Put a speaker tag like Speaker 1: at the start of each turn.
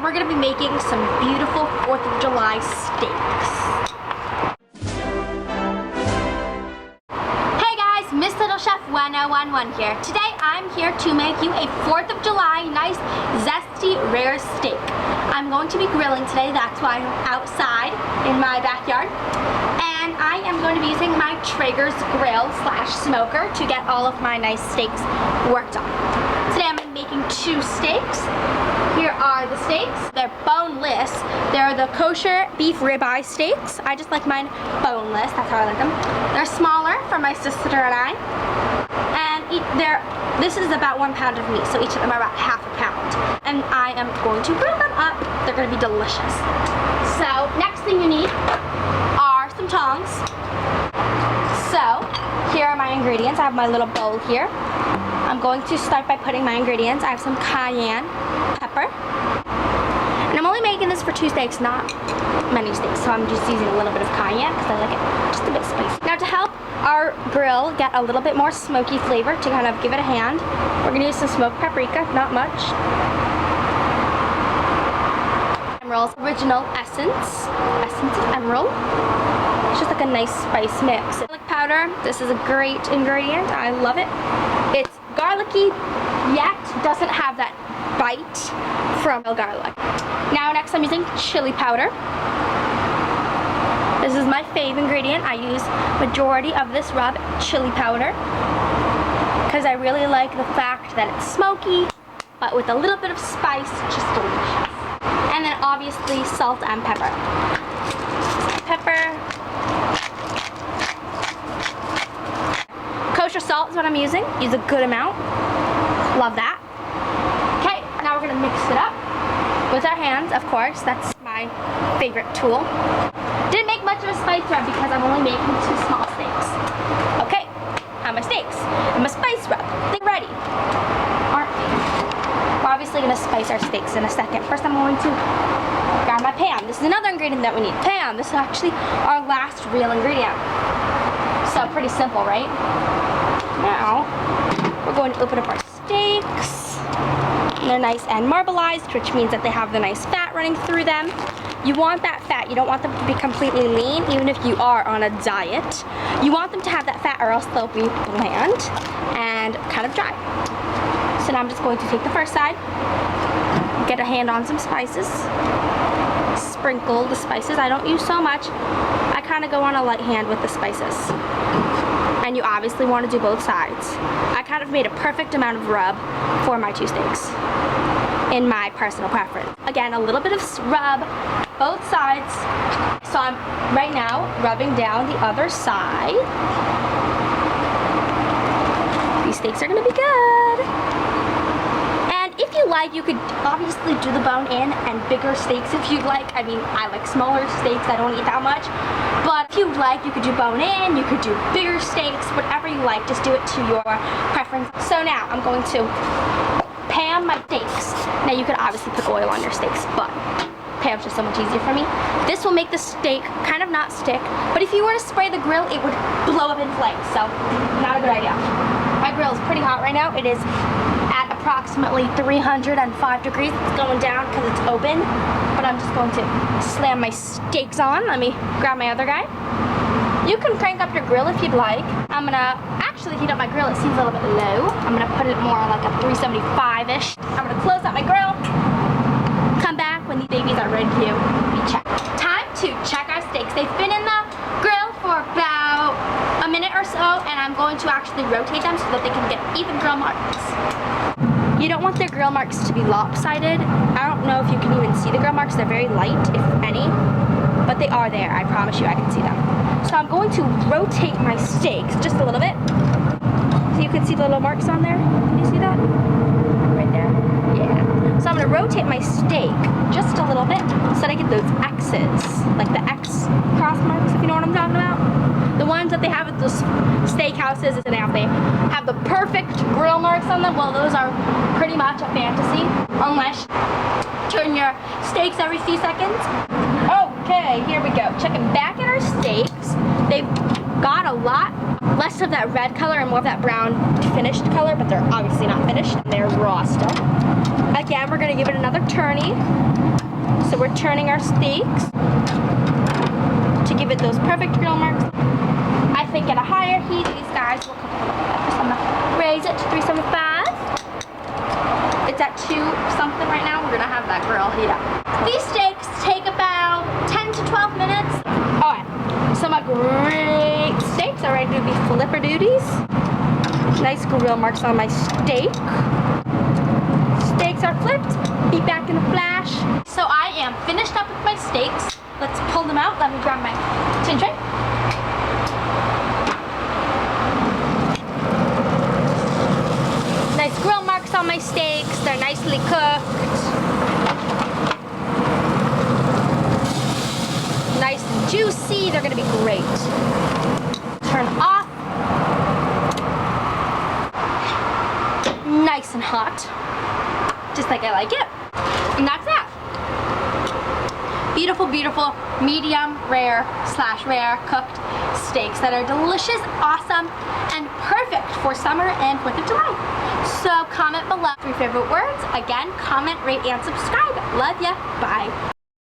Speaker 1: we're gonna be making some beautiful 4th of July steaks. Hey guys, Miss Little Chef 1011 here. Today I'm here to make you a 4th of July nice, zesty, rare steak. I'm going to be grilling today, that's why I'm outside in my backyard. And I am going to be using my Traeger's grill / smoker to get all of my nice steaks worked on. Today I'm making 2 steaks. Here are the steaks. They're boneless. They're the kosher beef ribeye steaks. I just like mine boneless. That's how I like them. They're smaller for my sister and I. And this is about 1 pound of meat, so each of them are about ½ a pound. And I am going to grill them up. They're going to be delicious. So next thing you need are some tongs. So here are my ingredients. I have my little bowl here. I'm going to start by putting my ingredients. I have some cayenne pepper. And I'm only making this for 2 steaks, not many steaks. So I'm just using a little bit of cayenne because I like it just a bit spicy. Now to help our grill get a little bit more smoky flavor, to kind of give it a hand, we're going to use some smoked paprika, not much. Emerald's original essence of emerald. It's just like a nice spice mix. Garlic powder, this is a great ingredient. I love it. It's garlicky, yet doesn't have that bite from garlic. Now next I'm using chili powder. This is my fave ingredient. I use majority of this rub chili powder because I really like the fact that it's smoky, but with a little bit of spice, just delicious. And then obviously salt and pepper. Kosher salt is what I'm using. Use a good amount. Love that. Okay, now we're gonna mix it up with our hands, of course. That's my favorite tool. Didn't make much of a spice rub because I'm only making 2 small steaks. Okay, have my steaks and my spice rub. They're ready, aren't we? We're obviously gonna spice our steaks in a second. First I'm going to grab my pan. This is another ingredient that we need. Pan. This is actually our last real ingredient. So pretty simple, right? Now we're going to open up our steaks. And they're nice and marbleized, which means that they have the nice fat running through them. You want that fat. You don't want them to be completely lean, even if you are on a diet. You want them to have that fat, or else they'll be bland and kind of dry. So now I'm just going to take the first side, get a hand on some spices, sprinkle the spices. I don't use so much. I kind of go on a light hand with the spices. And you obviously want to do both sides. I kind of made a perfect amount of rub for my 2 steaks, in my personal preference. Again, a little bit of rub, both sides. So I'm right now rubbing down the other side. These steaks are gonna be good. And if you like, you could obviously do the bone in and bigger steaks if you'd like. I mean, I like smaller steaks, I don't eat that much. But if you'd like, you could do bone in, you could do bigger steaks, whatever you like, just do it to your preference. So now I'm going to pan my steaks. Now you could obviously put oil on your steaks, but pan's just so much easier for me. This will make the steak kind of not stick, but if you were to spray the grill, it would blow up in flames, so not a good idea. My grill is pretty hot right now. It is at approximately 305 degrees. It's going down because it's open, but I'm just going to slam my steaks on. Let me grab my other guy. You can crank up your grill if you'd like. I'm gonna actually heat up my grill. It seems a little bit low. I'm gonna put it more on like a 375-ish. I'm gonna close up my grill. Come back when these babies are ready to be checked. Time to check our steaks. They've been in the grill for about a minute or so, and I'm going to actually rotate them so that they can get even grill marks. You don't want their grill marks to be lopsided. I don't know if you can even see the grill marks. They're very light, if any, but they are there. I promise you I can see them. So I'm going to rotate my steaks just a little bit. So you can see the little marks on there. Can you see that? Right there? Yeah. So I'm going to rotate my steak just a little bit so that I get those X's, like the X cross marks, if you know what I'm talking about. The ones that they have at those steakhouses, and they have the perfect grill marks on them. Well, those are pretty much a fantasy, unless you turn your steaks every few seconds. Okay, here we go. Checking back at our steaks. They've got a lot less of that red color and more of that brown finished color, but they're obviously not finished. They're raw still. Again, we're gonna give it another turny. So we're turning our steaks to give it those perfect grill marks. I think at a higher heat, these guys will cook a little bit better. So I'm gonna raise it to 375. It's at 2 something right now. We're gonna have that grill heat up. These steaks take about 10 to 12 minutes. Alright, so my great steaks are ready to be flipper duties. Nice grill marks on my steak. Steaks are flipped. Be back in a flash. So I am finished up with my steaks. Let's pull them out. Let me grab my tin tray. Nice grill marks on my steaks. They're nicely cooked. Nice and juicy. They're gonna be great. Turn off. Nice and hot. Just like I like it. And that's that. Beautiful, beautiful, medium rare / rare cooked steaks that are delicious, awesome, and perfect for summer and 4th of July. So comment below 3 favorite words. Again, comment, rate, and subscribe. Love ya. Bye.